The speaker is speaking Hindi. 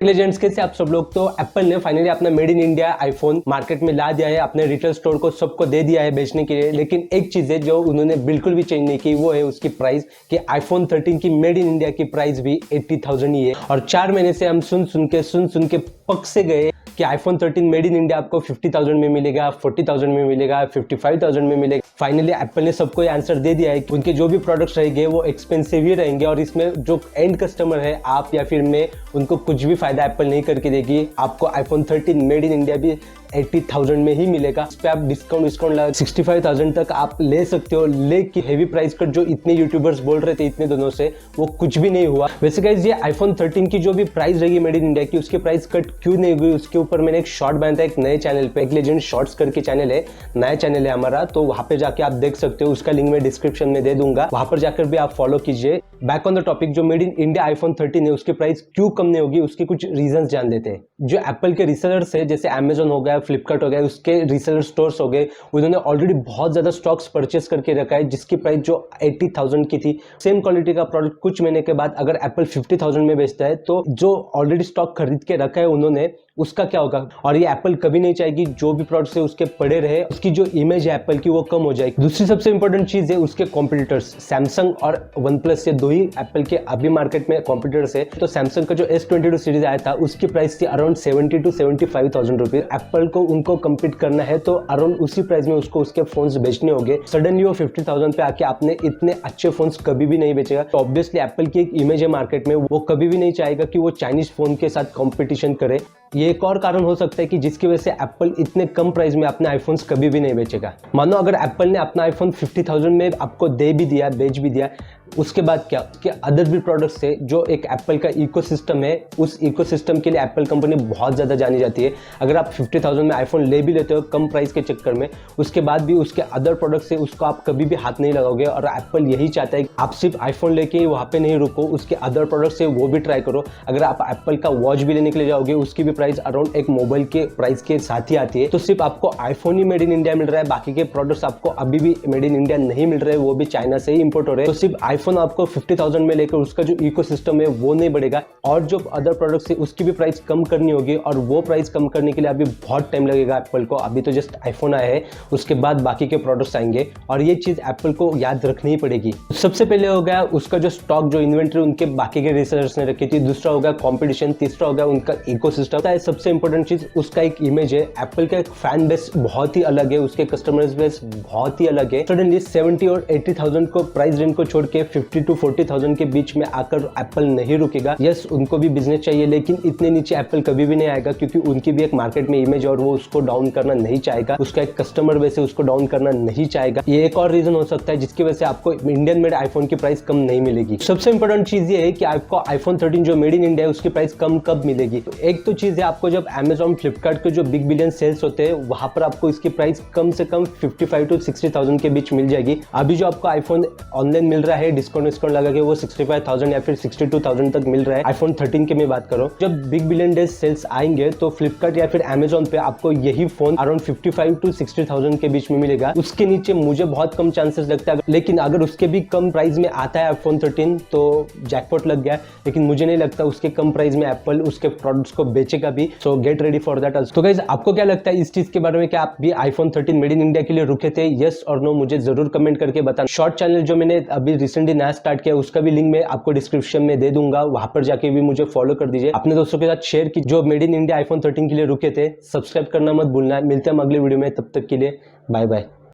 लेजेंड्स कैसे आप सब लोग। तो एप्पल ने फाइनली अपना made in India iPhone market में ला दिया है, अपने रिटेल स्टोर को सबको दे दिया है बेचने के लिए। लेकिन एक चीज है जो उन्होंने बिल्कुल भी चेंज नहीं की, वो है उसकी प्राइस कि आईफोन 13 की मेड इन इंडिया की प्राइस भी 80,000 ही है। और 4 महीने से हम सुन सुन के पक से गए कि आईफोन 13 मेड इन इंडिया आपको 50,000 में मिलेगा, 40,000 में मिलेगा, 55,000 में मिलेगा। फाइनली एप्पल ने सबको आंसर दे दिया है कि उनके जो भी प्रोडक्ट्स रहेंगे वो एक्सपेंसिव ही रहेंगे और इसमें जो एंड कस्टमर है आप या फिर मैं, उनको कुछ भी फायदा एप्पल नहीं करके देगी। आपको आईफोन 13 मेड इन इंडिया भी 80,000 में ही मिलेगा। इस पे आप डिस्काउंट लगा 65,000 तक आप ले सकते हो। लेकिन हेवी प्राइस कट जो इतने यूट्यूबर्स बोल रहे थे इतने दिनों से, वो कुछ भी नहीं हुआ। वैसे गाइस ये आईफोन 13 की जो भी प्राइस रहेगी मेड इन इंडिया की, उसकी प्राइस कट क्यों नहीं हुई, उसके ऊपर मैंने एक शॉर्ट बनाया था एक नए चैनल पे, एक लेजेंड शॉर्ट्स करके चैनल है, नया चैनल है हमारा, तो वहां पे जाके आप देख सकते हो। उसका लिंक मैं डिस्क्रिप्शन में दे दूंगा, वहां पर जाकर भी आप फॉलो कीजिए। बैक ऑन द टॉपिक, जो मेड इन इंडिया आईफोन 13 है उसकी प्राइस क्यों कम नहीं होगी, उसके कुछ रीजन जान लेते हैं। जो एप्पल के रिसेलर्स है जैसे अमेजोन हो गया, फ्लिपकार्ट हो गया, उसके रिसेलर स्टोर्स हो गए, उन्होंने ऑलरेडी बहुत ज्यादा स्टॉक्स परचेस करके रखा है, जिसकी प्राइस जो 80,000 की थी। सेम क्वालिटी का प्रोडक्ट कुछ महीने के बाद अगर एप्पल 50,000 में बेचता है तो जो ऑलरेडी स्टॉक खरीद के रखा है उन्होंने, उसका क्या होगा। और ये एप्पल कभी नहीं चाहेगी जो भी प्रोडक्ट्स है उसके पड़े रहे, उसकी जो इमेज है एप्पल की वो कम हो जाएगी। दूसरी सबसे इंपॉर्टेंट चीज है उसके कॉम्पिटिटर्स, सैमसंग और OnePlus, ये दो ही एप्पल के अभी मार्केट में कॉम्पिटिटर्स है। तो सैमसंग का जो S22 सीरीज आया था उसकी प्राइस थी अराउंड 70 to 75,000 रुपीज। एप्पल को उनको कम्पीट करना है तो अराउंड उसी प्राइस में उसको उसके फोन्स बेचने होंगे। सडनली वो 50,000 पे आके आपने इतने अच्छे फोन्स कभी भी नहीं बेचेगा। तो ऑब्वियसली एप्पल की एक इमेज है मार्केट में, वो कभी भी नहीं चाहेगा कि वो चाइनीज फोन के साथ कॉम्पिटिशन करे। ये एक और कारण हो सकता है कि जिसकी वजह से एप्पल इतने कम प्राइस में अपने आईफोन्स कभी भी नहीं बेचेगा। मानो अगर एप्पल ने अपना आईफोन 50,000 में आपको दे भी दिया, बेच भी दिया, उसके बाद क्या, उसके अदर भी प्रोडक्ट्स है जो एक एप्पल का इकोसिस्टम है, उस इकोसिस्टम के लिए एप्पल कंपनी बहुत ज़्यादा जानी जाती है। अगर आप 50,000 में आईफोन ले भी लेते हो कम प्राइस के चक्कर में, उसके बाद भी उसके अदर प्रोडक्ट्स है उसको आप कभी भी हाथ नहीं लगाओगे। और एप्पल यही चाहता है कि आप सिर्फ आईफोन लेके वहाँ पे नहीं रुको, उसके अदर प्रोडक्ट्स है वो भी ट्राई करो। अगर आप एप्पल का वॉच भी लेने के लिए जाओगे, उसकी भी प्राइस अराउंड एक मोबाइल के प्राइस के साथ ही आती है। तो सिर्फ आपको आईफोन ही मेड इन इंडिया मिल रहा है, बाकी के प्रोडक्ट्स आपको अभी भी मेड इन इंडिया नहीं मिल रहे, वो भी चाइना से ही इंपोर्ट हो रहे हैं। तो सिर्फ आईफोन आपको 50,000 में लेकर उसका जो इकोसिस्टम है वो नहीं बढ़ेगा, और जो अदर प्रोडक्ट्स है उसकी भी प्राइस कम करनी होगी। और वो प्राइस कम करने के लिए अभी बहुत टाइम लगेगा एप्पल को। अभी तो जस्ट आईफोन आया है, उसके बाद बाकी के प्रोडक्ट्स आएंगे, और ये चीज एप्पल को याद रखनी ही पड़ेगी। सबसे पहले हो गया उसका जो स्टॉक, जो इन्वेंटरी उनके बाकी के रिसेलर्स ने रखी थी। दूसरा हो गया कॉम्पिटिशन। तीसरा हो गया उनका इकोसिस्टम। सबसे इंपॉर्टेंट चीज उसका एक इमेज है। एप्पल का एक फैन बेस बहुत ही अलग है, उसके कस्टमर्स बेस बहुत ही अलग है। सडनली 70 और 80,000 को प्राइस रेंज को छोड़ के 50 to 40,000 के बीच में आकर एप्पल नहीं रुकेगा। यस, उनको भी बिजनेस चाहिए, लेकिन इतने नीचे एप्पल कभी भी नहीं आएगा, क्योंकि उनकी भी एक मार्केट में इमेज और वो उसको डाउन करना नहीं चाहेगा। उसका एक कस्टमर बेस है, उसको डाउन करना नहीं चाहेगा। ये एक और रीजन हो सकता है जिसकी वजह से आपको इंडियन मेड आईफोन की प्राइस कम नहीं मिलेगी। सबसे इंपॉर्टेंट चीज ये है कि आपको आईफोन 13 जो मेड इन इंडिया है उसकी प्राइस कम कब मिलेगी। तो एक तो चीज है, आपको जब अमेजॉन फ्लिपकार्ट के जो बिग बिलियन सेल्स होते हैं वहां पर आपको इसकी प्राइस कम से कम 55 to 60,000 के बीच मिल जाएगी। अभी जो आपको आईफोन ऑनलाइन मिल रहा है डिस्काउंट लगा के, वो 65,000 या फिर 62,000 तक मिल रहा है। आईफोन 13 की मैं बात करूं, जब बिग बिलियन डेज सेल्स आएंगे तो फ्लिपकार्ट या फिर अमेजॉन पे आपको यही फोन अराउंड 55 to 60,000 के बीच में मिलेगा। उसके नीचे मुझे बहुत कम चांसेस लगता है, लेकिन अगर उसके भी कम प्राइस में आता है आईफोन 13 तो जैकपॉट लग गया। लेकिन मुझे नहीं लगता उसके कम प्राइस में एप्पल उसके प्रोडक्ट्स को बेचेगा भी। सो गेट रेडी फॉर दैट। तो गाइस, आपको क्या लगता है इस चीज के बारे में, क्या आप भी आईफोन 13 मेड इन इंडिया के लिए रुके थे? यस और नो मुझे जरूर कमेंट करके बताना। शॉर्ट चैनल जो मैंने अभी रिसेंटली नया स्टार्ट किया उसका भी लिंक मैं आपको डिस्क्रिप्शन में दे दूंगा, वहां पर जाके भी मुझे फॉलो कर दीजिए। अपने दोस्तों के साथ शेयर की जो मेड इन इंडिया आईफोन 13 के लिए रुके थे। सब्सक्राइब करना मत भूलना। मिलते हैं अगले वीडियो में, तब तक के लिए बाय बाय।